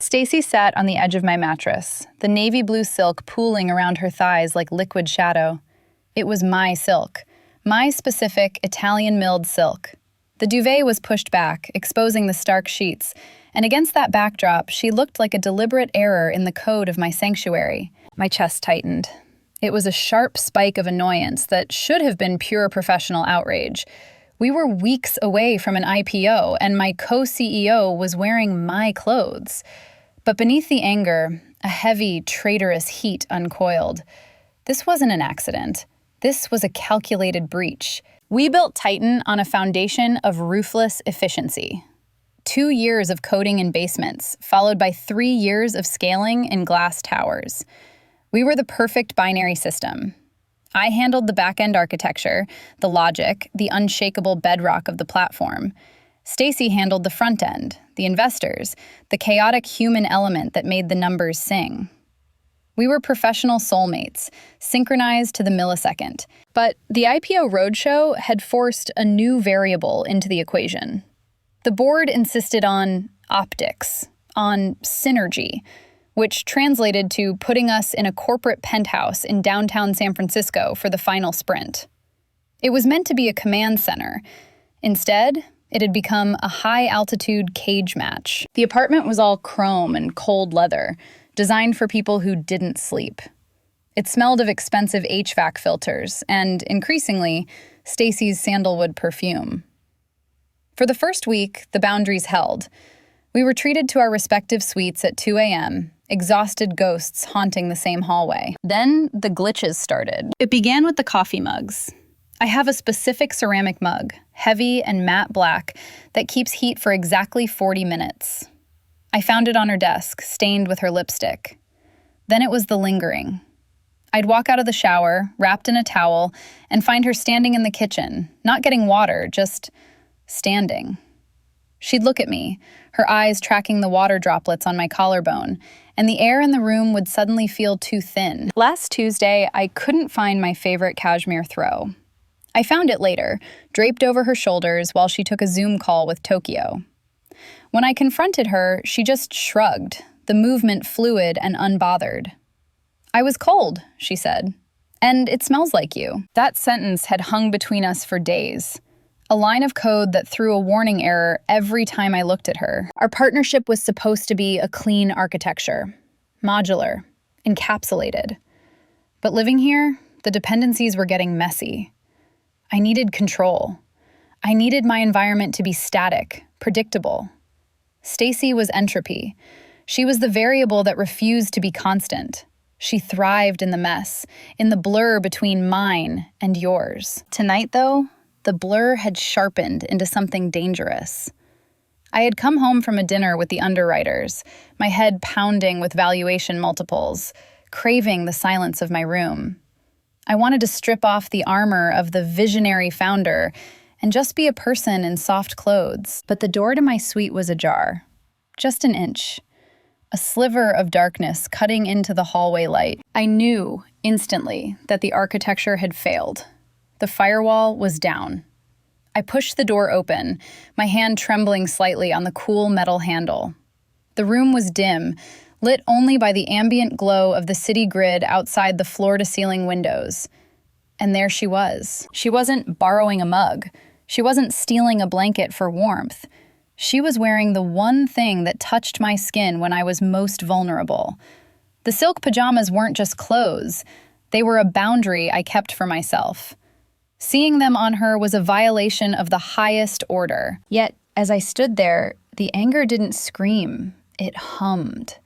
Stacy sat on the edge of my mattress, the navy blue silk pooling around her thighs like liquid shadow. It was my silk, my specific Italian-milled silk. The duvet was pushed back, exposing the stark sheets, and against that backdrop, she looked like a deliberate error in the code of my sanctuary. My chest tightened. It was a sharp spike of annoyance that should have been pure professional outrage. We were weeks away from an IPO, and my co-CEO was wearing my clothes. But beneath the anger, a heavy, traitorous heat uncoiled. This wasn't an accident. This was a calculated breach. We built Titan on a foundation of ruthless efficiency. 2 years of coding in basements, followed by 3 years of scaling in glass towers. We were the perfect binary system. I handled the back-end architecture, the logic, the unshakable bedrock of the platform. Stacy handled the front end, the investors, the chaotic human element that made the numbers sing. We were professional soulmates, synchronized to the millisecond. But the IPO roadshow had forced a new variable into the equation. The board insisted on optics, on synergy, which translated to putting us in a corporate penthouse in downtown San Francisco for the final sprint. It was meant to be a command center. Instead, it had become a high-altitude cage match. The apartment was all chrome and cold leather, designed for people who didn't sleep. It smelled of expensive HVAC filters and, increasingly, Stacy's sandalwood perfume. For the first week, the boundaries held. We retreated to our respective suites at 2 a.m., exhausted ghosts haunting the same hallway. Then the glitches started. It began with the coffee mugs. I have a specific ceramic mug, heavy and matte black, that keeps heat for exactly 40 minutes. I found it on her desk, stained with her lipstick. Then it was the lingering. I'd walk out of the shower, wrapped in a towel, and find her standing in the kitchen, not getting water, just standing. She'd look at me, her eyes tracking the water droplets on my collarbone, and the air in the room would suddenly feel too thin. Last Tuesday, I couldn't find my favorite cashmere throw. I found it later, draped over her shoulders while she took a Zoom call with Tokyo. When I confronted her, she just shrugged, the movement fluid and unbothered. "I was cold," she said. "And it smells like you." That sentence had hung between us for days. A line of code that threw a warning error every time I looked at her. Our partnership was supposed to be a clean architecture, modular, encapsulated. But living here, the dependencies were getting messy. I needed control. I needed my environment to be static, predictable. Stacy was entropy. She was the variable that refused to be constant. She thrived in the mess, in the blur between mine and yours. Tonight, though, the blur had sharpened into something dangerous. I had come home from a dinner with the underwriters, my head pounding with valuation multiples, craving the silence of my room. I wanted to strip off the armor of the visionary founder and just be a person in soft clothes. But the door to my suite was ajar, just an inch, a sliver of darkness cutting into the hallway light. I knew instantly that the architecture had failed. The firewall was down. I pushed the door open, my hand trembling slightly on the cool metal handle. The room was dim, lit only by the ambient glow of the city grid outside the floor-to-ceiling windows. And there she was. She wasn't borrowing a mug. She wasn't stealing a blanket for warmth. She was wearing the one thing that touched my skin when I was most vulnerable. The silk pajamas weren't just clothes. They were a boundary I kept for myself. Seeing them on her was a violation of the highest order. Yet, as I stood there, the anger didn't scream. It hummed.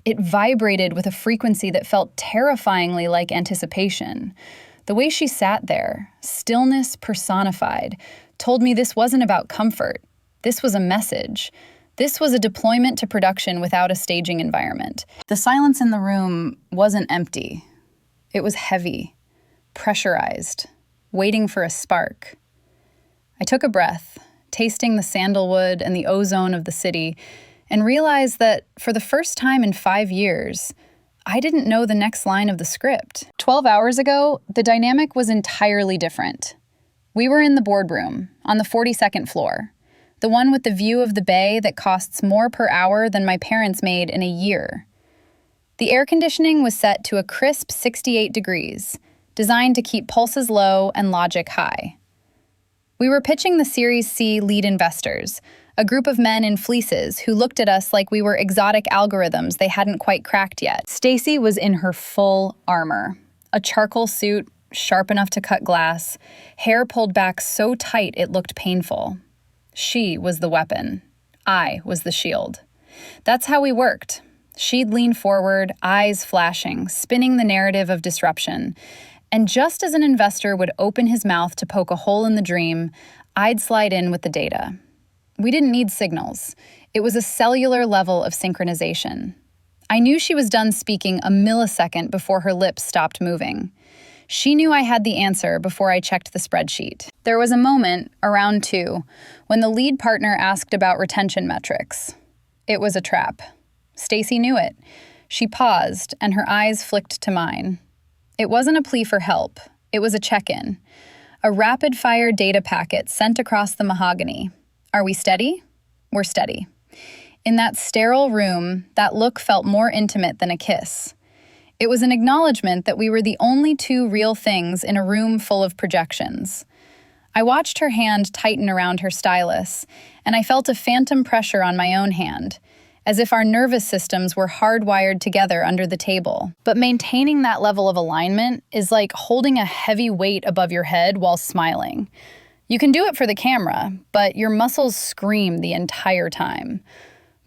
It vibrated with a frequency that felt terrifyingly like anticipation. The way she sat there, stillness personified, told me this wasn't about comfort. This was a message. This was a deployment to production without a staging environment. The silence in the room wasn't empty. It was heavy, pressurized, waiting for a spark. I took a breath, tasting the sandalwood and the ozone of the city, and realized that for the first time in 5 years, I didn't know the next line of the script. 12 hours ago, the dynamic was entirely different. We were in the boardroom, on the 42nd floor. the one with the view of the bay that costs more per hour than my parents made in a year. The air conditioning was set to a crisp 68 degrees, designed to keep pulses low and logic high. We were pitching the Series C lead investors, a group of men in fleeces who looked at us like we were exotic algorithms they hadn't quite cracked yet. Stacy was in her full armor, a charcoal suit, sharp enough to cut glass, hair pulled back so tight it looked painful. She was the weapon. I was the shield. That's how we worked. She'd lean forward, eyes flashing, spinning the narrative of disruption. And just as an investor would open his mouth to poke a hole in the dream, I'd slide in with the data. We didn't need signals. It was a cellular level of synchronization. I knew she was done speaking a millisecond before her lips stopped moving. She knew I had the answer before I checked the spreadsheet. There was a moment, around 2, when the lead partner asked about retention metrics. It was a trap. Stacy knew it. She paused, and her eyes flicked to mine. It wasn't a plea for help. It was a check-in. A rapid-fire data packet sent across the mahogany. Are we steady? We're steady. In that sterile room, that look felt more intimate than a kiss. It was an acknowledgement that we were the only 2 real things in a room full of projections. I watched her hand tighten around her stylus, and I felt a phantom pressure on my own hand, as if our nervous systems were hardwired together under the table. But maintaining that level of alignment is like holding a heavy weight above your head while smiling. You can do it for the camera, but your muscles scream the entire time.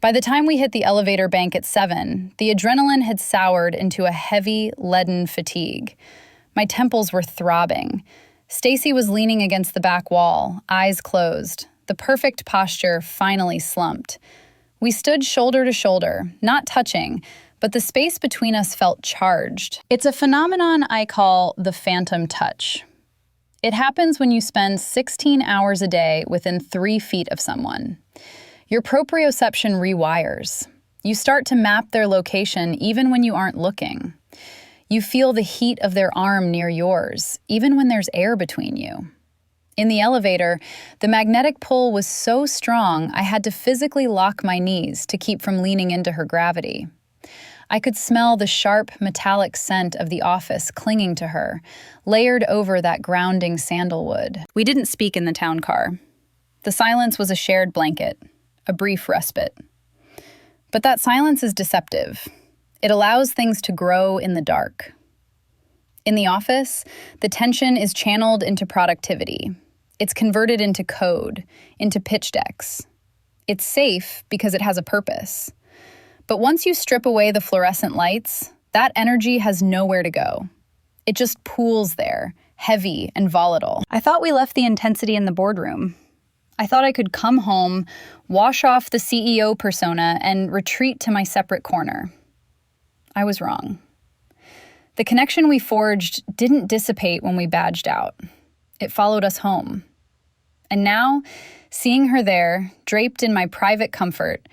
By the time we hit the elevator bank at 7, the adrenaline had soured into a heavy, leaden fatigue. My temples were throbbing. Stacy was leaning against the back wall, eyes closed. The perfect posture finally slumped. We stood shoulder to shoulder, not touching, but the space between us felt charged. It's a phenomenon I call the phantom touch. It happens when you spend 16 hours a day within 3 feet of someone. Your proprioception rewires. You start to map their location even when you aren't looking. You feel the heat of their arm near yours, even when there's air between you. In the elevator, the magnetic pull was so strong I had to physically lock my knees to keep from leaning into her gravity. I could smell the sharp, metallic scent of the office clinging to her, layered over that grounding sandalwood. We didn't speak in the town car. The silence was a shared blanket, a brief respite. But that silence is deceptive. It allows things to grow in the dark. In the office, the tension is channeled into productivity. It's converted into code, into pitch decks. It's safe because it has a purpose. But once you strip away the fluorescent lights, that energy has nowhere to go. It just pools there, heavy and volatile. I thought we left the intensity in the boardroom. I thought I could come home, wash off the CEO persona, and retreat to my separate corner. I was wrong. The connection we forged didn't dissipate when we badged out. It followed us home. And now, seeing her there, draped in my private comfort,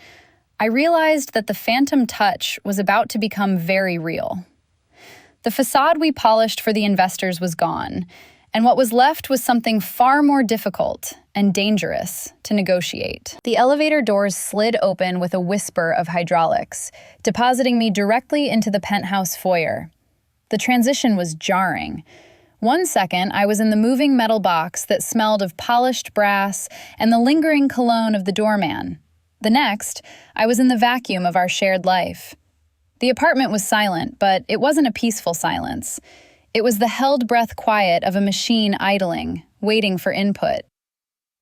I realized that the phantom touch was about to become very real. The facade we polished for the investors was gone, and what was left was something far more difficult and dangerous to negotiate. The elevator doors slid open with a whisper of hydraulics, depositing me directly into the penthouse foyer. The transition was jarring. 1 second, I was in the moving metal box that smelled of polished brass and the lingering cologne of the doorman. The next, I was in the vacuum of our shared life. The apartment was silent, but it wasn't a peaceful silence. It was the held breath quiet of a machine idling, waiting for input.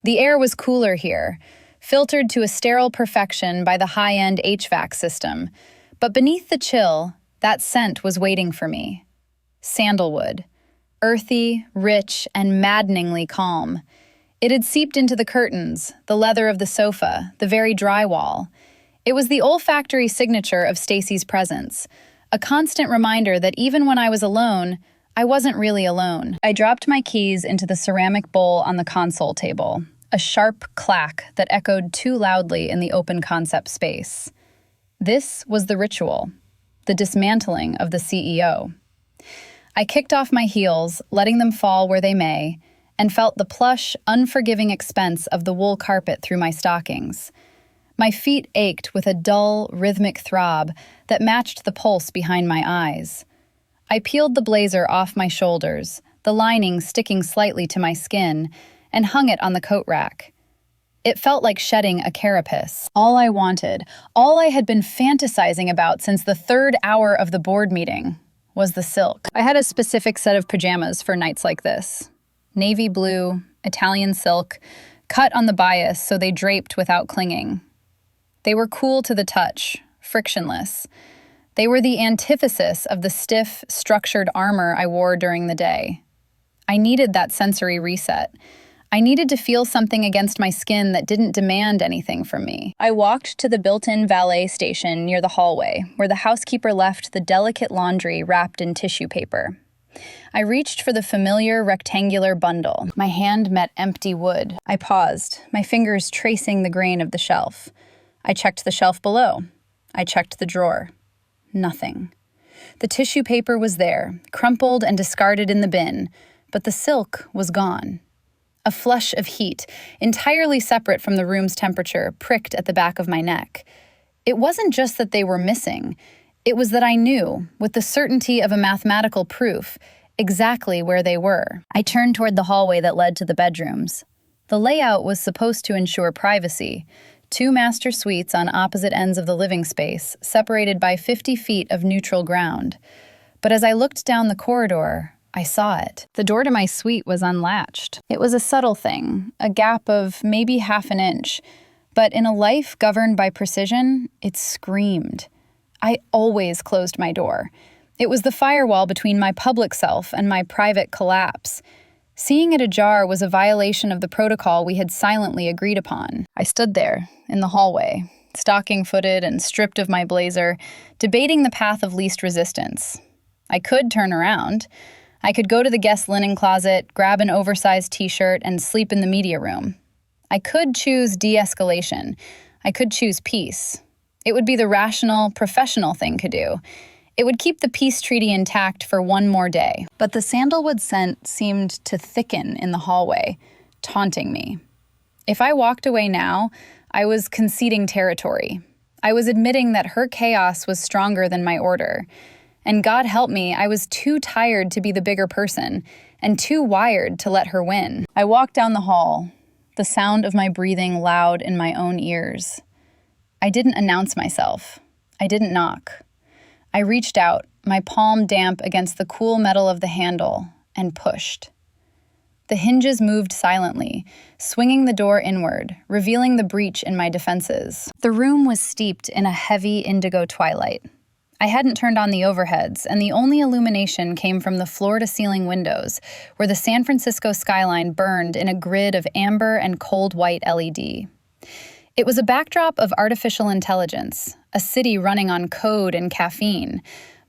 The air was cooler here, filtered to a sterile perfection by the high-end HVAC system. But beneath the chill, that scent was waiting for me. Sandalwood. Earthy, rich, and maddeningly calm. It had seeped into the curtains, the leather of the sofa, the very drywall. It was the olfactory signature of Stacy's presence, a constant reminder that even when I was alone, I wasn't really alone. I dropped my keys into the ceramic bowl on the console table, a sharp clack that echoed too loudly in the open concept space. This was the ritual, the dismantling of the CEO. I kicked off my heels, letting them fall where they may, and felt the plush, unforgiving expense of the wool carpet through my stockings. My feet ached with a dull, rhythmic throb that matched the pulse behind my eyes. I peeled the blazer off my shoulders, the lining sticking slightly to my skin, and hung it on the coat rack. It felt like shedding a carapace. All I wanted, all I had been fantasizing about since the 3rd hour of the board meeting, was the silk. I had a specific set of pajamas for nights like this. Navy blue, Italian silk, cut on the bias so they draped without clinging. They were cool to the touch, frictionless. They were the antithesis of the stiff, structured armor I wore during the day. I needed that sensory reset. I needed to feel something against my skin that didn't demand anything from me. I walked to the built-in valet station near the hallway, where the housekeeper left the delicate laundry wrapped in tissue paper. I reached for the familiar rectangular bundle. My hand met empty wood. I paused, my fingers tracing the grain of the shelf. I checked the shelf below. I checked the drawer. Nothing. The tissue paper was there, crumpled and discarded in the bin, but the silk was gone. A flush of heat, entirely separate from the room's temperature, pricked at the back of my neck. It wasn't just that they were missing. It was that I knew, with the certainty of a mathematical proof, exactly where they were. I turned toward the hallway that led to the bedrooms. The layout was supposed to ensure privacy. 2 master suites on opposite ends of the living space, separated by 50 feet of neutral ground. But as I looked down the corridor, I saw it. The door to my suite was unlatched. It was a subtle thing, a gap of maybe half an inch. But in a life governed by precision, it screamed. I always closed my door. It was the firewall between my public self and my private collapse. Seeing it ajar was a violation of the protocol we had silently agreed upon. I stood there, in the hallway, stocking-footed and stripped of my blazer, debating the path of least resistance. I could turn around. I could go to the guest linen closet, grab an oversized t-shirt, and sleep in the media room. I could choose de-escalation. I could choose peace. It would be the rational, professional thing to do. It would keep the peace treaty intact for one more day. But the sandalwood scent seemed to thicken in the hallway, taunting me. If I walked away now, I was conceding territory. I was admitting that her chaos was stronger than my order. And God help me, I was too tired to be the bigger person, and too wired to let her win. I walked down the hall, the sound of my breathing loud in my own ears. I didn't announce myself. I didn't knock. I reached out, my palm damp against the cool metal of the handle, and pushed. The hinges moved silently, swinging the door inward, revealing the breach in my defenses. The room was steeped in a heavy indigo twilight. I hadn't turned on the overheads, and the only illumination came from the floor-to-ceiling windows, where the San Francisco skyline burned in a grid of amber and cold white LED. It was a backdrop of artificial intelligence, a city running on code and caffeine,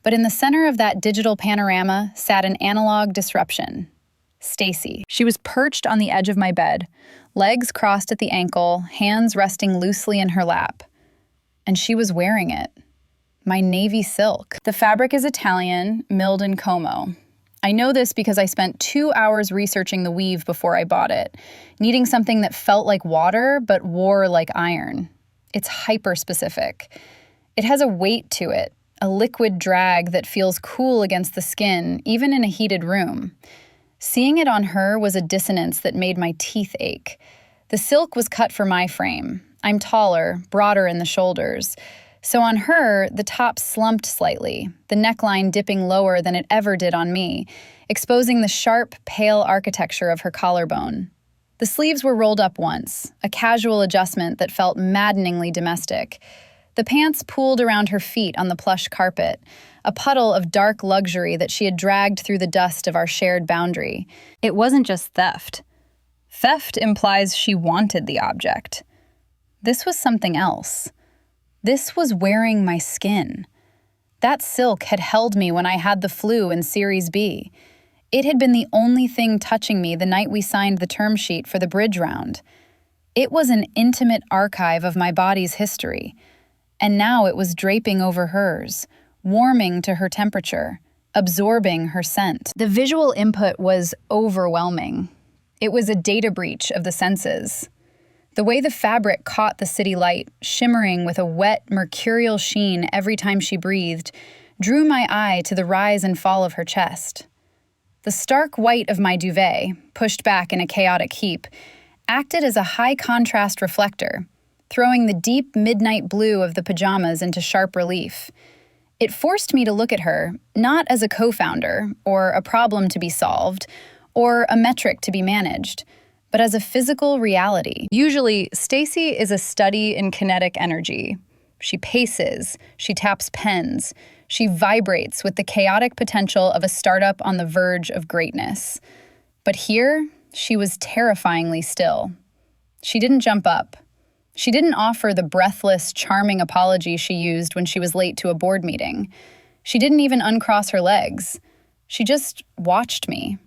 but in the center of that digital panorama sat an analog disruption. Stacy. She was perched on the edge of my bed, legs crossed at the ankle, hands resting loosely in her lap. And she was wearing it. My navy silk. The fabric is Italian, milled in Como. I know this because I spent 2 hours researching the weave before I bought it, needing something that felt like water but wore like iron. It's hyper-specific. It has a weight to it, a liquid drag that feels cool against the skin, even in a heated room. Seeing it on her was a dissonance that made my teeth ache. The silk was cut for my frame. I'm taller, broader in the shoulders. So on her, the top slumped slightly, the neckline dipping lower than it ever did on me, exposing the sharp, pale architecture of her collarbone. The sleeves were rolled up once, a casual adjustment that felt maddeningly domestic. The pants pooled around her feet on the plush carpet, a puddle of dark luxury that she had dragged through the dust of our shared boundary. It wasn't just theft. Theft implies she wanted the object. This was something else. This was wearing my skin. That silk had held me when I had the flu in Series B. It had been the only thing touching me the night we signed the term sheet for the bridge round. It was an intimate archive of my body's history. And now it was draping over hers, warming to her temperature, absorbing her scent. The visual input was overwhelming. It was a data breach of the senses. The way the fabric caught the city light, shimmering with a wet, mercurial sheen every time she breathed, drew my eye to the rise and fall of her chest. The stark white of my duvet, pushed back in a chaotic heap, acted as a high-contrast reflector, throwing the deep midnight blue of the pajamas into sharp relief. It forced me to look at her, not as a co-founder, or a problem to be solved, or a metric to be managed, but as a physical reality. Usually, Stacy is a study in kinetic energy. She paces, she taps pens, she vibrates with the chaotic potential of a startup on the verge of greatness. But here, she was terrifyingly still. She didn't jump up. She didn't offer the breathless, charming apology she used when she was late to a board meeting. She didn't even uncross her legs. She just watched me.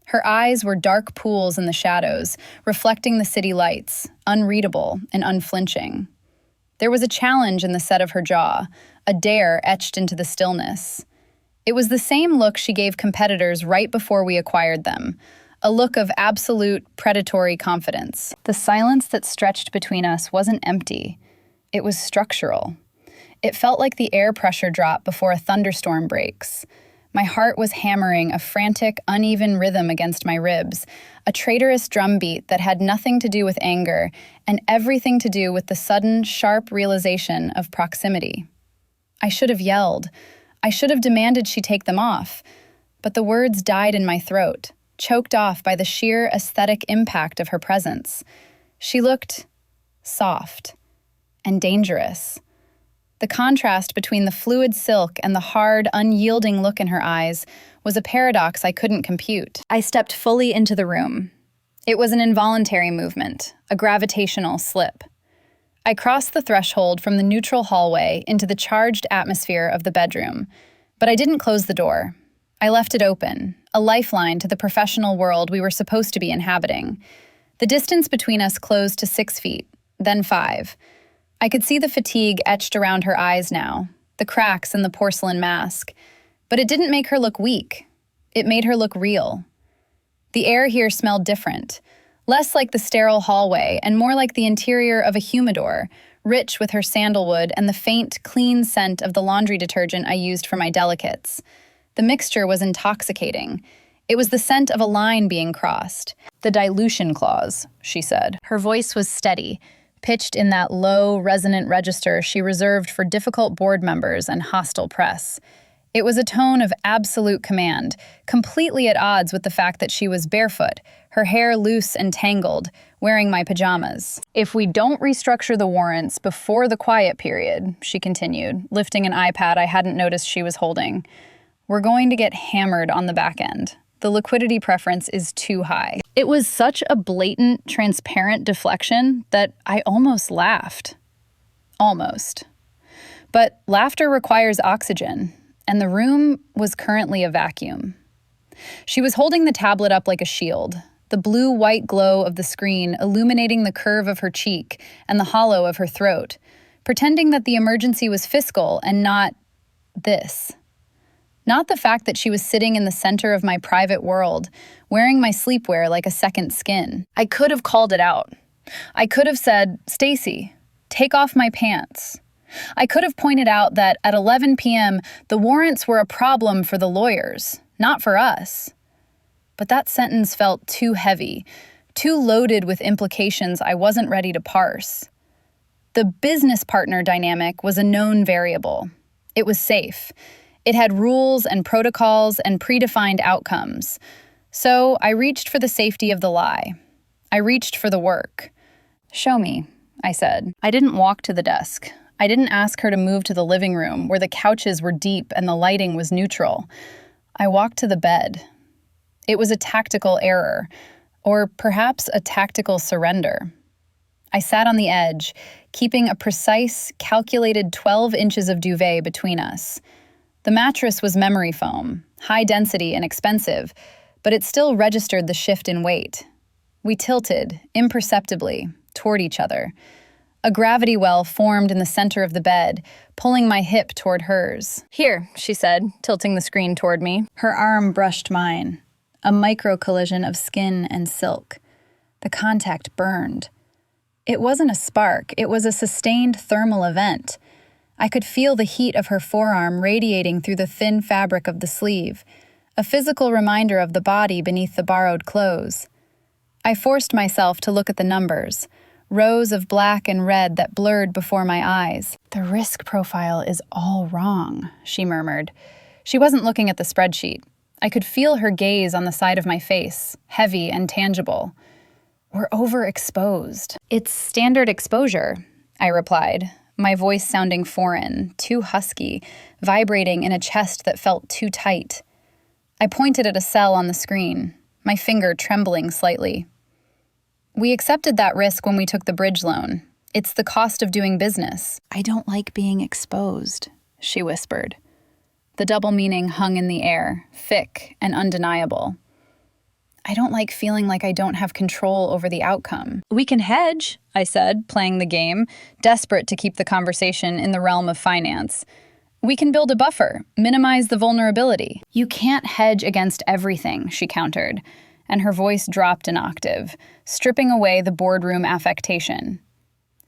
Her eyes were dark pools in the shadows, reflecting the city lights, unreadable and unflinching. There was a challenge in the set of her jaw, a dare etched into the stillness. It was the same look she gave competitors right before we acquired them, a look of absolute, predatory confidence. The silence that stretched between us wasn't empty. It was structural. It felt like the air pressure drop before a thunderstorm breaks. My heart was hammering a frantic, uneven rhythm against my ribs, a traitorous drumbeat that had nothing to do with anger and everything to do with the sudden, sharp realization of proximity. I should have yelled. I should have demanded she take them off. But the words died in my throat, choked off by the sheer aesthetic impact of her presence. She looked soft and dangerous. The contrast between the fluid silk and the hard, unyielding look in her eyes was a paradox I couldn't compute. I stepped fully into the room. It was an involuntary movement, a gravitational slip. I crossed the threshold from the neutral hallway into the charged atmosphere of the bedroom, but I didn't close the door. I left it open, a lifeline to the professional world we were supposed to be inhabiting. The distance between us closed to 6 feet, then 5. I could see the fatigue etched around her eyes now, the cracks in the porcelain mask. But it didn't make her look weak. It made her look real. The air here smelled different, less like the sterile hallway and more like the interior of a humidor, rich with her sandalwood and the faint, clean scent of the laundry detergent I used for my delicates. The mixture was intoxicating. It was the scent of a line being crossed. "The dilution clause," she said. Her voice was steady, pitched in that low, resonant register she reserved for difficult board members and hostile press. It was a tone of absolute command, completely at odds with the fact that she was barefoot, her hair loose and tangled, wearing my pajamas. "If we don't restructure the warrants before the quiet period," she continued, lifting an iPad I hadn't noticed she was holding, "we're going to get hammered on the back end. The liquidity preference is too high." It was such a blatant, transparent deflection that I almost laughed. Almost. But laughter requires oxygen, and the room was currently a vacuum. She was holding the tablet up like a shield, the blue-white glow of the screen illuminating the curve of her cheek and the hollow of her throat, pretending that the emergency was fiscal and not this. Not the fact that she was sitting in the center of my private world, wearing my sleepwear like a second skin. I could have called it out. I could have said, "Stacy, take off my pants." I could have pointed out that at 11 p.m., the warrants were a problem for the lawyers, not for us. But that sentence felt too heavy, too loaded with implications I wasn't ready to parse. The business partner dynamic was a known variable. It was safe. It had rules and protocols and predefined outcomes. So I reached for the safety of the lie. I reached for the work. "Show me," I said. I didn't walk to the desk. I didn't ask her to move to the living room where the couches were deep and the lighting was neutral. I walked to the bed. It was a tactical error, or perhaps a tactical surrender. I sat on the edge, keeping a precise, calculated 12 inches of duvet between us. The mattress was memory foam, high density and expensive, but it still registered the shift in weight. We tilted, imperceptibly, toward each other. A gravity well formed in the center of the bed, pulling my hip toward hers. "Here," she said, tilting the screen toward me. Her arm brushed mine, a micro-collision of skin and silk. The contact burned. It wasn't a spark, it was a sustained thermal event. I could feel the heat of her forearm radiating through the thin fabric of the sleeve, a physical reminder of the body beneath the borrowed clothes. I forced myself to look at the numbers, rows of black and red that blurred before my eyes. "The risk profile is all wrong," she murmured. She wasn't looking at the spreadsheet. I could feel her gaze on the side of my face, heavy and tangible. "We're overexposed." "It's standard exposure," I replied, my voice sounding foreign, too husky, vibrating in a chest that felt too tight. I pointed at a cell on the screen, my finger trembling slightly. "We accepted that risk when we took the bridge loan. It's the cost of doing business." "I don't like being exposed," she whispered. The double meaning hung in the air, thick and undeniable. "I don't like feeling like I don't have control over the outcome." "We can hedge," I said, playing the game, desperate to keep the conversation in the realm of finance. "We can build a buffer, minimize the vulnerability." "You can't hedge against everything," she countered, and her voice dropped an octave, stripping away the boardroom affectation.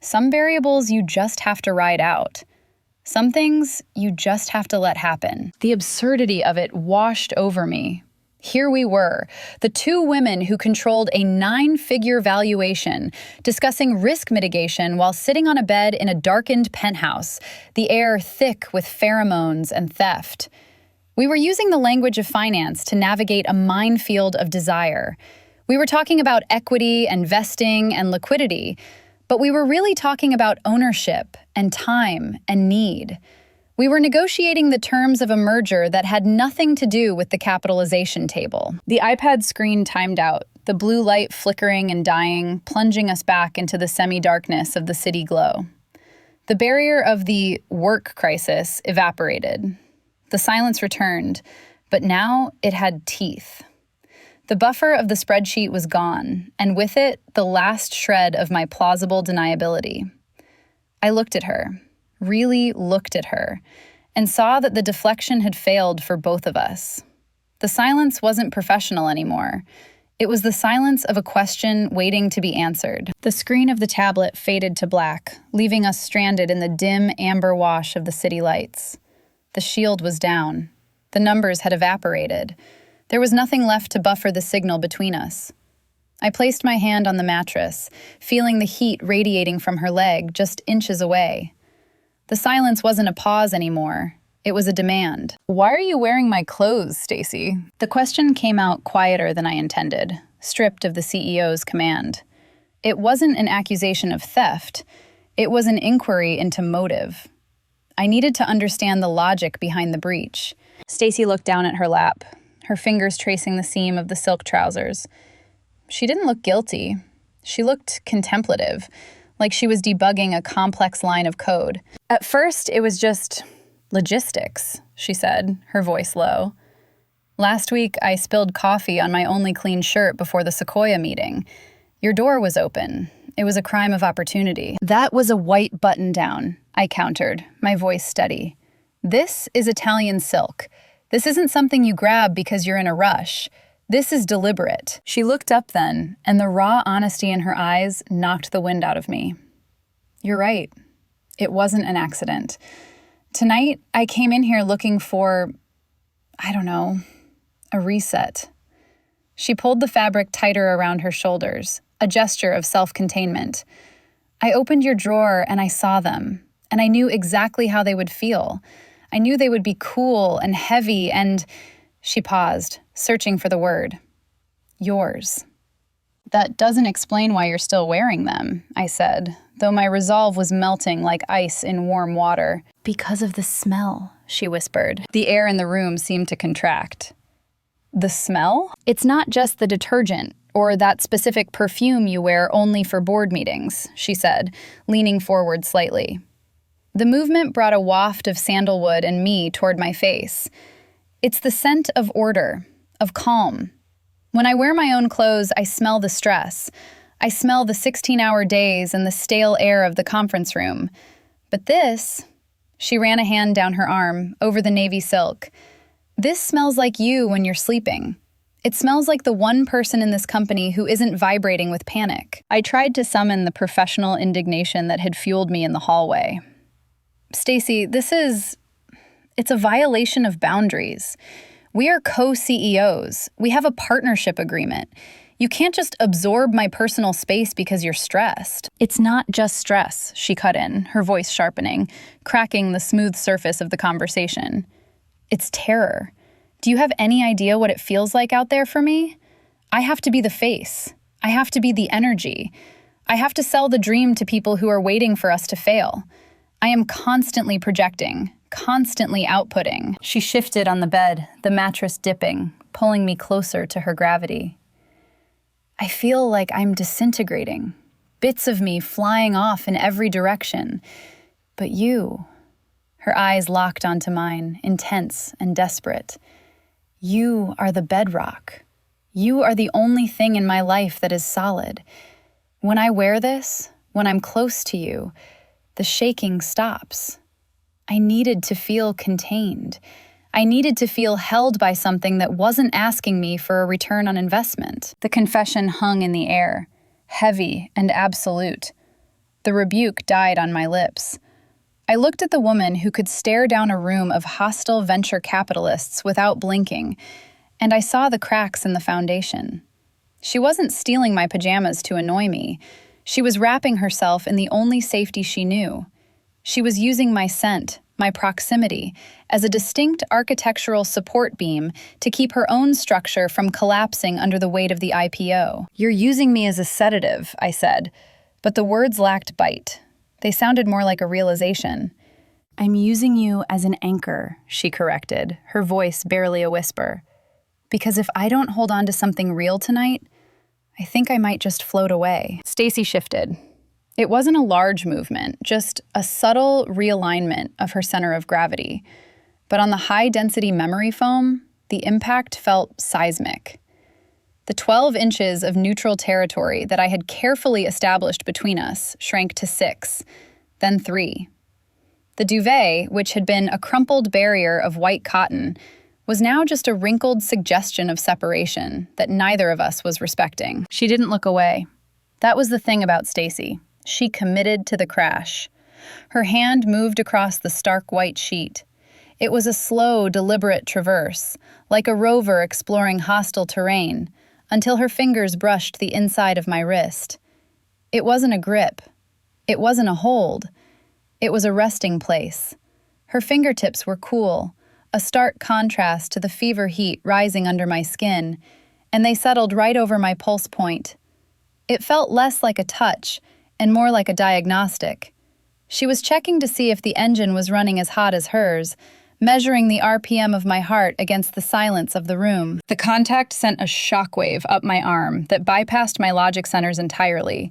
"Some variables you just have to ride out. Some things you just have to let happen." The absurdity of it washed over me. Here we were, the two women who controlled a 9-figure valuation, discussing risk mitigation while sitting on a bed in a darkened penthouse, the air thick with pheromones and theft. We were using the language of finance to navigate a minefield of desire. We were talking about equity and vesting and liquidity, but we were really talking about ownership and time and need. We were negotiating the terms of a merger that had nothing to do with the capitalization table. The iPad screen timed out, the blue light flickering and dying, plunging us back into the semi-darkness of the city glow. The barrier of the work crisis evaporated. The silence returned, but now it had teeth. The buffer of the spreadsheet was gone, and with it, the last shred of my plausible deniability. I looked at her. Really looked at her, and saw that the deflection had failed for both of us. The silence wasn't professional anymore. It was the silence of a question waiting to be answered. The screen of the tablet faded to black, leaving us stranded in the dim amber wash of the city lights. The shield was down. The numbers had evaporated. There was nothing left to buffer the signal between us. I placed my hand on the mattress, feeling the heat radiating from her leg just inches away. The silence wasn't a pause anymore. It was a demand. "Why are you wearing my clothes, Stacy?" The question came out quieter than I intended, stripped of the CEO's command. It wasn't an accusation of theft. It was an inquiry into motive. I needed to understand the logic behind the breach. Stacy looked down at her lap, her fingers tracing the seam of the silk trousers. She didn't look guilty. She looked contemplative, like she was debugging a complex line of code. "At first, it was just logistics," she said, her voice low. "Last week, I spilled coffee on my only clean shirt before the Sequoia meeting. Your door was open. It was a crime of opportunity." "That was a white button-down," I countered, my voice steady. "This is Italian silk. This isn't something you grab because you're in a rush. This is deliberate." She looked up then, and the raw honesty in her eyes knocked the wind out of me. "You're right. It wasn't an accident. Tonight, I came in here looking for, I don't know, a reset." She pulled the fabric tighter around her shoulders, a gesture of self-containment. "I opened your drawer and I saw them, and I knew exactly how they would feel. I knew they would be cool and heavy and..." She paused, searching for the word. "Yours." "That doesn't explain why you're still wearing them," I said, though my resolve was melting like ice in warm water. "Because of the smell," she whispered. The air in the room seemed to contract. "The smell? It's not just the detergent or that specific perfume you wear only for board meetings," she said, leaning forward slightly. The movement brought a waft of sandalwood and me toward my face. "It's the scent of order, of calm. When I wear my own clothes, I smell the stress. I smell the 16-hour days and the stale air of the conference room. But this..." She ran a hand down her arm, over the navy silk. "This smells like you when you're sleeping. It smells like the one person in this company who isn't vibrating with panic. I tried to summon the professional indignation that had fueled me in the hallway. Stacy, it's a violation of boundaries. We are co-CEOs. We have a partnership agreement. You can't just absorb my personal space because you're stressed. It's not just stress, she cut in, her voice sharpening, cracking the smooth surface of the conversation. It's terror. Do you have any idea what it feels like out there for me? I have to be the face. I have to be the energy. I have to sell the dream to people who are waiting for us to fail. I am constantly projecting, constantly outputting. She shifted on the bed, the mattress dipping, pulling me closer to her gravity. I feel like I'm disintegrating, bits of me flying off in every direction. But you, her eyes locked onto mine, intense and desperate. You are the bedrock. You are the only thing in my life that is solid. When I wear this, when I'm close to you, the shaking stops. I needed to feel contained. I needed to feel held by something that wasn't asking me for a return on investment. The confession hung in the air, heavy and absolute. The rebuke died on my lips. I looked at the woman who could stare down a room of hostile venture capitalists without blinking, and I saw the cracks in the foundation. She wasn't stealing my pajamas to annoy me. She was wrapping herself in the only safety she knew. She was using my scent, my proximity, as a distinct architectural support beam to keep her own structure from collapsing under the weight of the IPO. "You're using me as a sedative," I said, but the words lacked bite. They sounded more like a realization. "I'm using you as an anchor," she corrected, her voice barely a whisper. "Because if I don't hold on to something real tonight, I think I might just float away." Stacy shifted. It wasn't a large movement, just a subtle realignment of her center of gravity. But on the high-density memory foam, the impact felt seismic. The 12 inches of neutral territory that I had carefully established between us shrank to 6, then 3. The duvet, which had been a crumpled barrier of white cotton, was now just a wrinkled suggestion of separation that neither of us was respecting. She didn't look away. That was the thing about Stacy. She committed to the crash. Her hand moved across the stark white sheet. It was a slow, deliberate traverse, like a rover exploring hostile terrain, until her fingers brushed the inside of my wrist. It wasn't a grip. It wasn't a hold. It was a resting place. Her fingertips were cool, a stark contrast to the fever heat rising under my skin, and they settled right over my pulse point. It felt less like a touch and more like a diagnostic. She was checking to see if the engine was running as hot as hers, measuring the RPM of my heart against the silence of the room. The contact sent a shockwave up my arm that bypassed my logic centers entirely.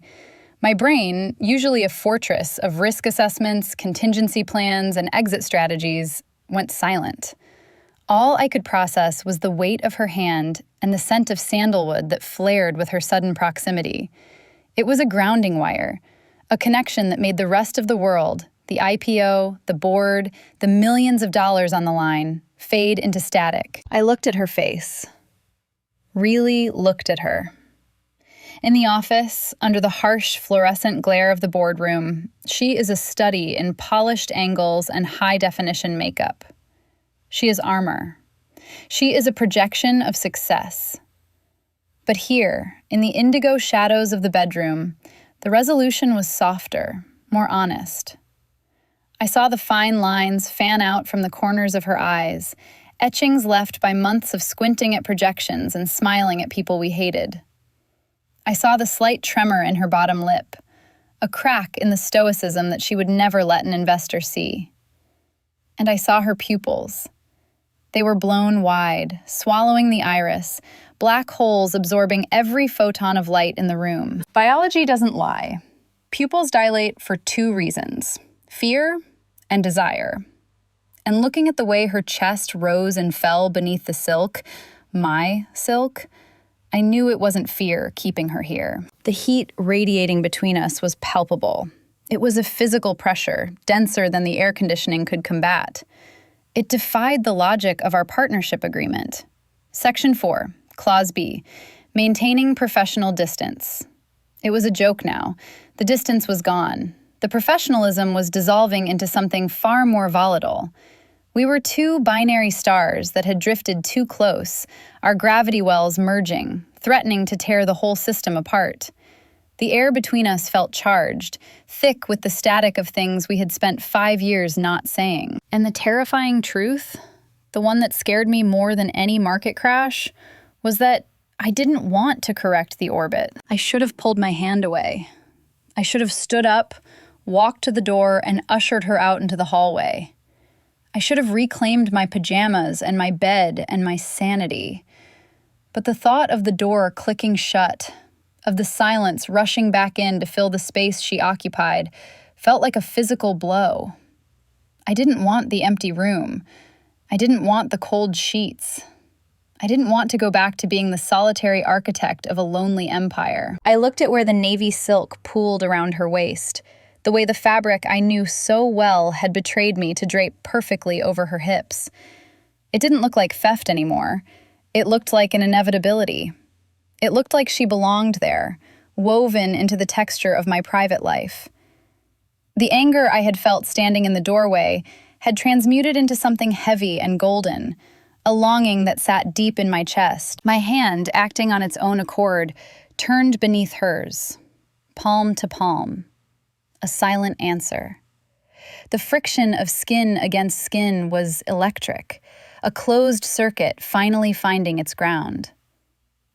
My brain, usually a fortress of risk assessments, contingency plans, and exit strategies, went silent. All I could process was the weight of her hand and the scent of sandalwood that flared with her sudden proximity. It was a grounding wire, a connection that made the rest of the world, the IPO, the board, the millions of dollars on the line, fade into static. I looked at her face. Really looked at her. In the office, under the harsh fluorescent glare of the boardroom, she is a study in polished angles and high-definition makeup. She is armor. She is a projection of success. But here, in the indigo shadows of the bedroom, the resolution was softer, more honest. I saw the fine lines fan out from the corners of her eyes, etchings left by months of squinting at projections and smiling at people we hated. I saw the slight tremor in her bottom lip, a crack in the stoicism that she would never let an investor see. And I saw her pupils. They were blown wide, swallowing the iris, black holes absorbing every photon of light in the room. Biology doesn't lie. Pupils dilate for 2 reasons: fear and desire. And looking at the way her chest rose and fell beneath the silk, my silk, I knew it wasn't fear keeping her here. The heat radiating between us was palpable. It was a physical pressure, denser than the air conditioning could combat. It defied the logic of our partnership agreement. Section 4, Clause B, maintaining professional distance. It was a joke now. The distance was gone. The professionalism was dissolving into something far more volatile. We were two binary stars that had drifted too close, our gravity wells merging, threatening to tear the whole system apart. The air between us felt charged, thick with the static of things we had spent 5 years not saying. And the terrifying truth, the one that scared me more than any market crash, was that I didn't want to correct the orbit. I should have pulled my hand away. I should have stood up, walked to the door, and ushered her out into the hallway. I should have reclaimed my pajamas and my bed and my sanity. But the thought of the door clicking shut, of the silence rushing back in to fill the space she occupied, felt like a physical blow. I didn't want the empty room. I didn't want the cold sheets. I didn't want to go back to being the solitary architect of a lonely empire. I looked at where the navy silk pooled around her waist, the way the fabric I knew so well had betrayed me to drape perfectly over her hips. It didn't look like theft anymore. It looked like an inevitability. It looked like she belonged there, woven into the texture of my private life. The anger I had felt standing in the doorway had transmuted into something heavy and golden, a longing that sat deep in my chest. My hand, acting on its own accord, turned beneath hers, palm to palm. A silent answer. The friction of skin against skin was electric, a closed circuit finally finding its ground.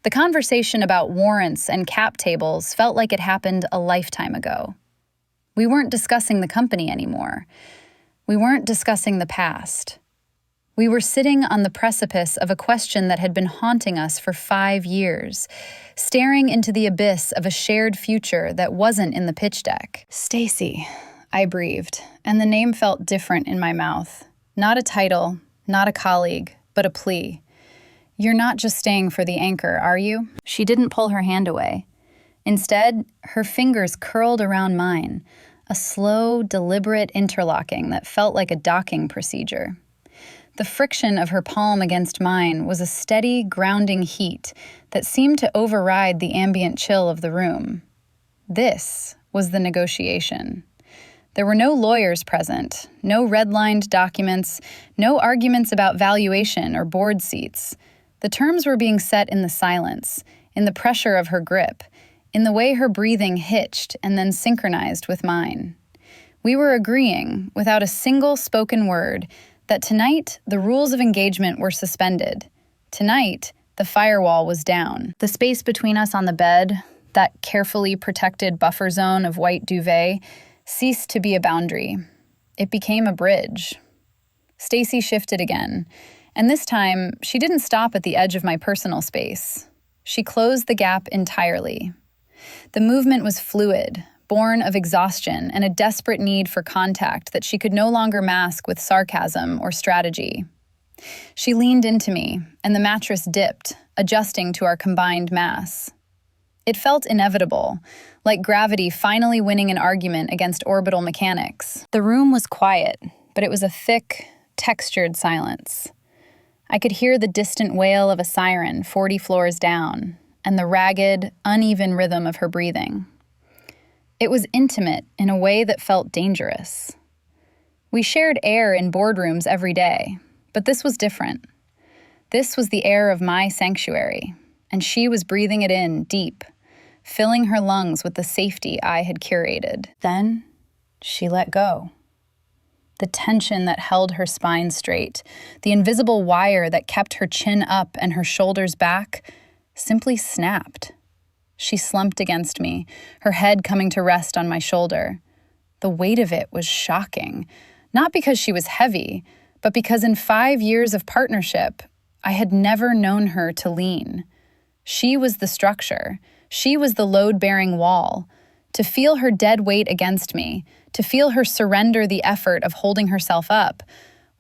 The conversation about warrants and cap tables felt like it happened a lifetime ago. We weren't discussing the company anymore. We weren't discussing the past. We were sitting on the precipice of a question that had been haunting us for 5 years, staring into the abyss of a shared future that wasn't in the pitch deck. Stacy, I breathed, and the name felt different in my mouth. Not a title, not a colleague, but a plea. You're not just staying for the anchor, are you? She didn't pull her hand away. Instead, her fingers curled around mine, a slow, deliberate interlocking that felt like a docking procedure. The friction of her palm against mine was a steady, grounding heat that seemed to override the ambient chill of the room. This was the negotiation. There were no lawyers present, no redlined documents, no arguments about valuation or board seats. The terms were being set in the silence, in the pressure of her grip, in the way her breathing hitched and then synchronized with mine. We were agreeing, without a single spoken word, that tonight the rules of engagement were suspended. Tonight, the firewall was down. The space between us on the bed, that carefully protected buffer zone of white duvet, ceased to be a boundary. It became a bridge. Stacy shifted again, and this time she didn't stop at the edge of my personal space. She closed the gap entirely. The movement was fluid, born of exhaustion and a desperate need for contact that she could no longer mask with sarcasm or strategy. She leaned into me, and the mattress dipped, adjusting to our combined mass. It felt inevitable, like gravity finally winning an argument against orbital mechanics. The room was quiet, but it was a thick, textured silence. I could hear the distant wail of a siren 40 floors down, and the ragged, uneven rhythm of her breathing. It was intimate in a way that felt dangerous. We shared air in boardrooms every day, but this was different. This was the air of my sanctuary, and she was breathing it in deep, filling her lungs with the safety I had curated. Then, she let go. The tension that held her spine straight, the invisible wire that kept her chin up and her shoulders back, simply snapped. She slumped against me, her head coming to rest on my shoulder. The weight of it was shocking, not because she was heavy, but because in 5 years of partnership, I had never known her to lean. She was the structure. She was the load-bearing wall. To feel her dead weight against me, to feel her surrender the effort of holding herself up,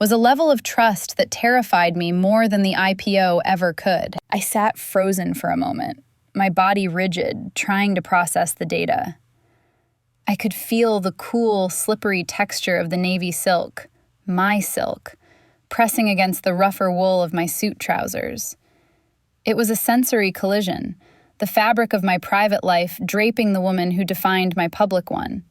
was a level of trust that terrified me more than the IPO ever could. I sat frozen for a moment, my body rigid, trying to process the data. I could feel the cool, slippery texture of the navy silk, my silk, pressing against the rougher wool of my suit trousers. It was a sensory collision, the fabric of my private life draping the woman who defined my public one.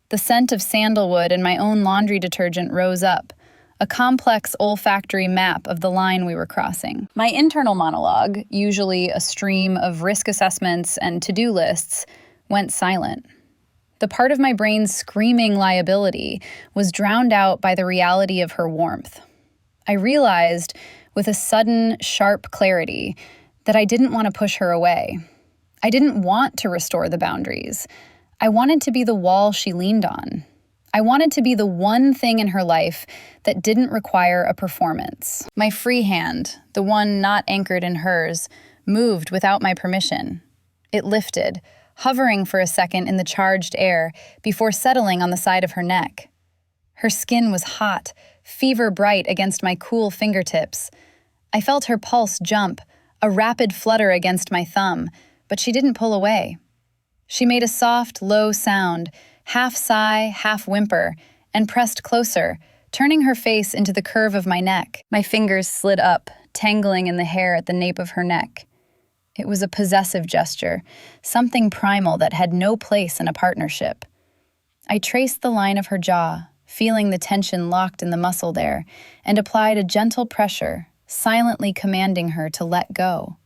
The scent of sandalwood and my own laundry detergent rose up, a complex olfactory map of the line we were crossing. My internal monologue, usually a stream of risk assessments and to-do lists, went silent. The part of my brain screaming liability was drowned out by the reality of her warmth. I realized, with a sudden, sharp clarity, that I didn't want to push her away. I didn't want to restore the boundaries. I wanted to be the wall she leaned on. I wanted to be the one thing in her life that didn't require a performance. My free hand, the one not anchored in hers, moved without my permission. It lifted, hovering for a second in the charged air before settling on the side of her neck. Her skin was hot, fever-bright against my cool fingertips. I felt her pulse jump, a rapid flutter against my thumb, but she didn't pull away. She made a soft, low sound, half sigh, half whimper, and pressed closer, turning her face into the curve of my neck. My fingers slid up, tangling in the hair at the nape of her neck. It was a possessive gesture, something primal that had no place in a partnership. I traced the line of her jaw, feeling the tension locked in the muscle there, and applied a gentle pressure, silently commanding her to let go.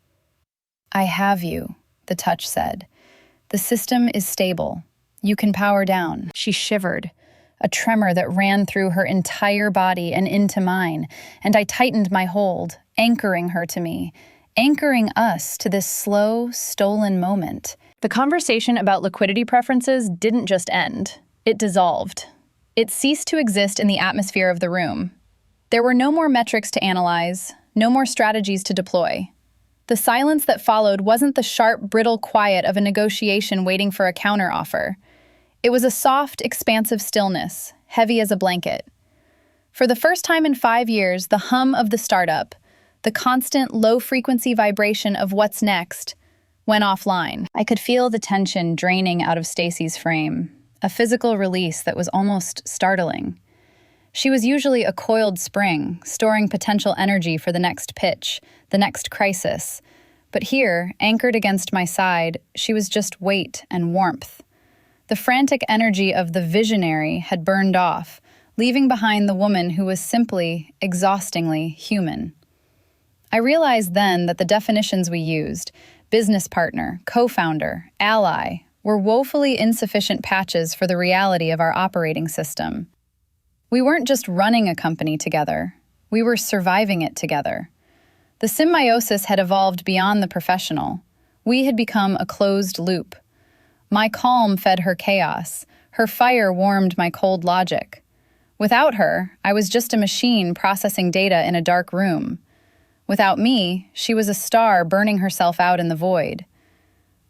"I have you," the touch said. "The system is stable. You can power down." She shivered, a tremor that ran through her entire body and into mine, and I tightened my hold, anchoring her to me, anchoring us to this slow, stolen moment. The conversation about liquidity preferences didn't just end. It dissolved. It ceased to exist in the atmosphere of the room. There were no more metrics to analyze, no more strategies to deploy. The silence that followed wasn't the sharp, brittle quiet of a negotiation waiting for a counteroffer. It was a soft, expansive stillness, heavy as a blanket. For the first time in 5 years, the hum of the startup, the constant low-frequency vibration of what's next, went offline. I could feel the tension draining out of Stacy's frame, a physical release that was almost startling. She was usually a coiled spring, storing potential energy for the next pitch, the next crisis. But here, anchored against my side, she was just weight and warmth. The frantic energy of the visionary had burned off, leaving behind the woman who was simply, exhaustingly human. I realized then that the definitions we used, business partner, co-founder, ally, were woefully insufficient patches for the reality of our operating system. We weren't just running a company together, we were surviving it together. The symbiosis had evolved beyond the professional. We had become a closed loop. My calm fed her chaos, her fire warmed my cold logic. Without her, I was just a machine processing data in a dark room. Without me, she was a star burning herself out in the void.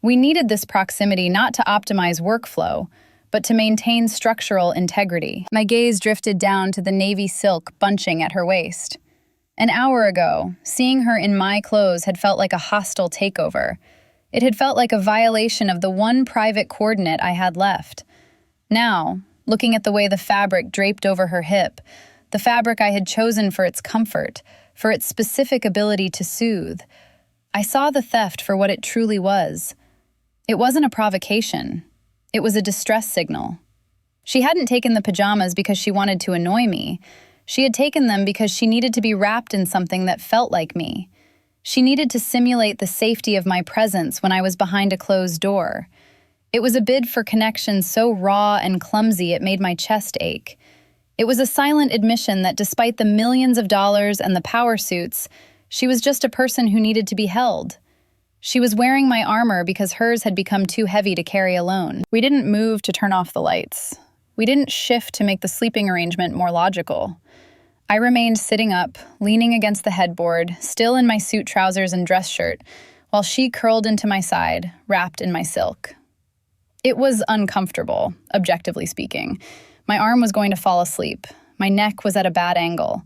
We needed this proximity not to optimize workflow, but to maintain structural integrity. My gaze drifted down to the navy silk bunching at her waist. An hour ago, seeing her in my clothes had felt like a hostile takeover. It had felt like a violation of the one private coordinate I had left. Now, looking at the way the fabric draped over her hip, the fabric I had chosen for its comfort, for its specific ability to soothe, I saw the theft for what it truly was. It wasn't a provocation. It was a distress signal. She hadn't taken the pajamas because she wanted to annoy me. She had taken them because she needed to be wrapped in something that felt like me. She needed to simulate the safety of my presence when I was behind a closed door. It was a bid for connection so raw and clumsy it made my chest ache. It was a silent admission that despite the millions of dollars and the power suits, she was just a person who needed to be held. She was wearing my armor because hers had become too heavy to carry alone. We didn't move to turn off the lights. We didn't shift to make the sleeping arrangement more logical. I remained sitting up, leaning against the headboard, still in my suit trousers and dress shirt, while she curled into my side, wrapped in my silk. It was uncomfortable, objectively speaking. My arm was going to fall asleep. My neck was at a bad angle.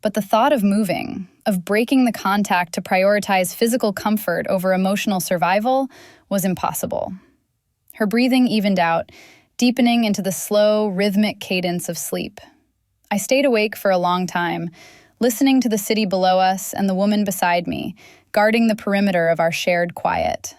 But the thought of moving, of breaking the contact to prioritize physical comfort over emotional survival, was impossible. Her breathing evened out, deepening into the slow, rhythmic cadence of sleep. I stayed awake for a long time, listening to the city below us and the woman beside me, guarding the perimeter of our shared quiet.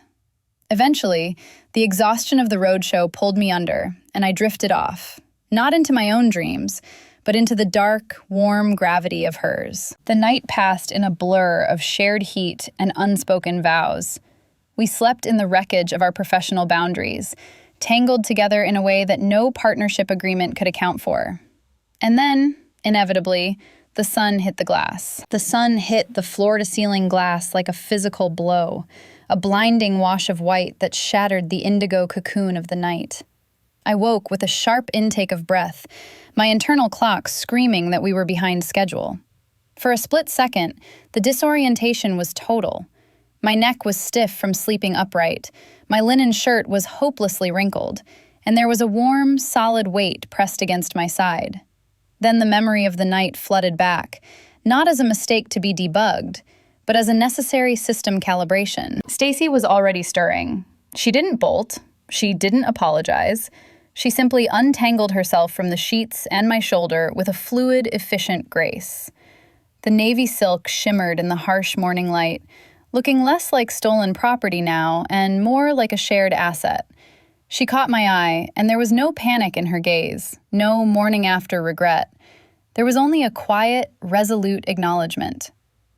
Eventually, the exhaustion of the roadshow pulled me under, and I drifted off, not into my own dreams, but into the dark, warm gravity of hers. The night passed in a blur of shared heat and unspoken vows. We slept in the wreckage of our professional boundaries, tangled together in a way that no partnership agreement could account for. And then, inevitably, the sun hit the glass. The sun hit the floor-to-ceiling glass like a physical blow, a blinding wash of white that shattered the indigo cocoon of the night. I woke with a sharp intake of breath, my internal clock screaming that we were behind schedule. For a split second, the disorientation was total. My neck was stiff from sleeping upright, my linen shirt was hopelessly wrinkled, and there was a warm, solid weight pressed against my side. Then the memory of the night flooded back, not as a mistake to be debugged, but as a necessary system calibration. Stacy was already stirring. She didn't bolt. She didn't apologize. She simply untangled herself from the sheets and my shoulder with a fluid, efficient grace. The navy silk shimmered in the harsh morning light, looking less like stolen property now and more like a shared asset. She caught my eye, and there was no panic in her gaze, no morning-after regret. There was only a quiet, resolute acknowledgement.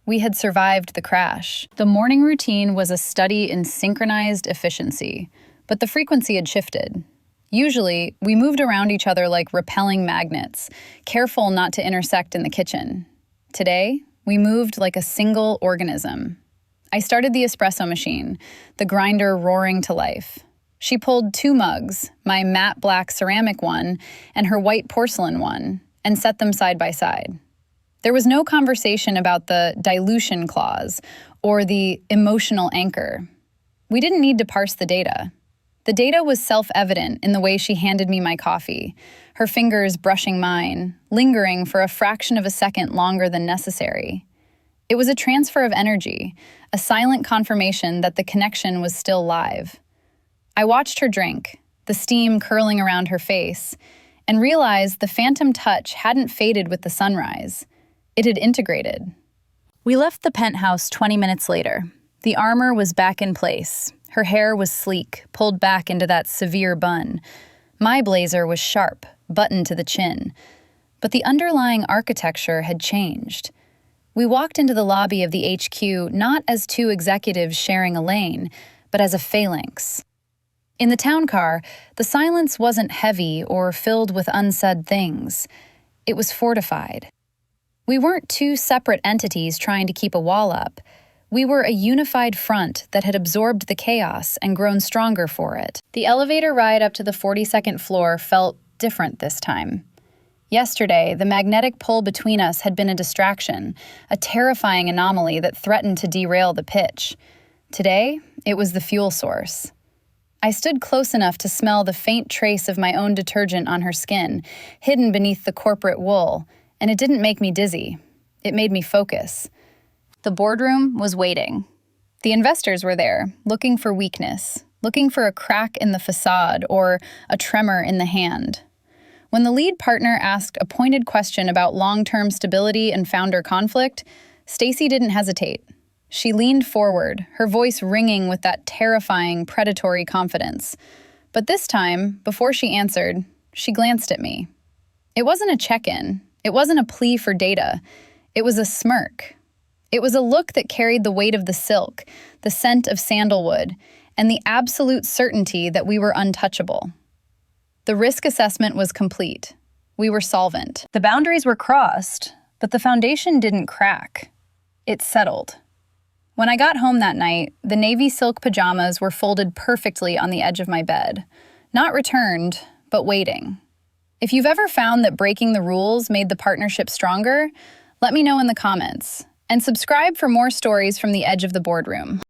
We had survived the crash. The morning routine was a study in synchronized efficiency, but the frequency had shifted. Usually, we moved around each other like repelling magnets, careful not to intersect in the kitchen. Today, we moved like a single organism. I started the espresso machine, the grinder roaring to life. She pulled 2 mugs, my matte black ceramic one and her white porcelain one, and set them side by side. There was no conversation about the dilution clause or the emotional anchor. We didn't need to parse the data. The data was self-evident in the way she handed me my coffee, her fingers brushing mine, lingering for a fraction of a second longer than necessary. It was a transfer of energy, a silent confirmation that the connection was still live. I watched her drink, the steam curling around her face, and realized the phantom touch hadn't faded with the sunrise. It had integrated. We left the penthouse 20 minutes later. The armor was back in place. Her hair was sleek, pulled back into that severe bun. My blazer was sharp, buttoned to the chin. But the underlying architecture had changed. We walked into the lobby of the HQ not as 2 executives sharing a lane, but as a phalanx. In the town car, the silence wasn't heavy or filled with unsaid things. It was fortified. We weren't 2 separate entities trying to keep a wall up. We were a unified front that had absorbed the chaos and grown stronger for it. The elevator ride up to the 42nd floor felt different this time. Yesterday, the magnetic pull between us had been a distraction, a terrifying anomaly that threatened to derail the pitch. Today, it was the fuel source. I stood close enough to smell the faint trace of my own detergent on her skin, hidden beneath the corporate wool, and it didn't make me dizzy. It made me focus. The boardroom was waiting. The investors were there, looking for weakness, looking for a crack in the facade or a tremor in the hand. When the lead partner asked a pointed question about long-term stability and founder conflict, Stacy didn't hesitate. She leaned forward, her voice ringing with that terrifying, predatory confidence. But this time, before she answered, she glanced at me. It wasn't a check-in. It wasn't a plea for data. It was a smirk. It was a look that carried the weight of the silk, the scent of sandalwood, and the absolute certainty that we were untouchable. The risk assessment was complete. We were solvent. The boundaries were crossed, but the foundation didn't crack. It settled. When I got home that night, the navy silk pajamas were folded perfectly on the edge of my bed. Not returned, but waiting. If you've ever found that breaking the rules made the partnership stronger, let me know in the comments. And subscribe for more stories from the edge of the boardroom.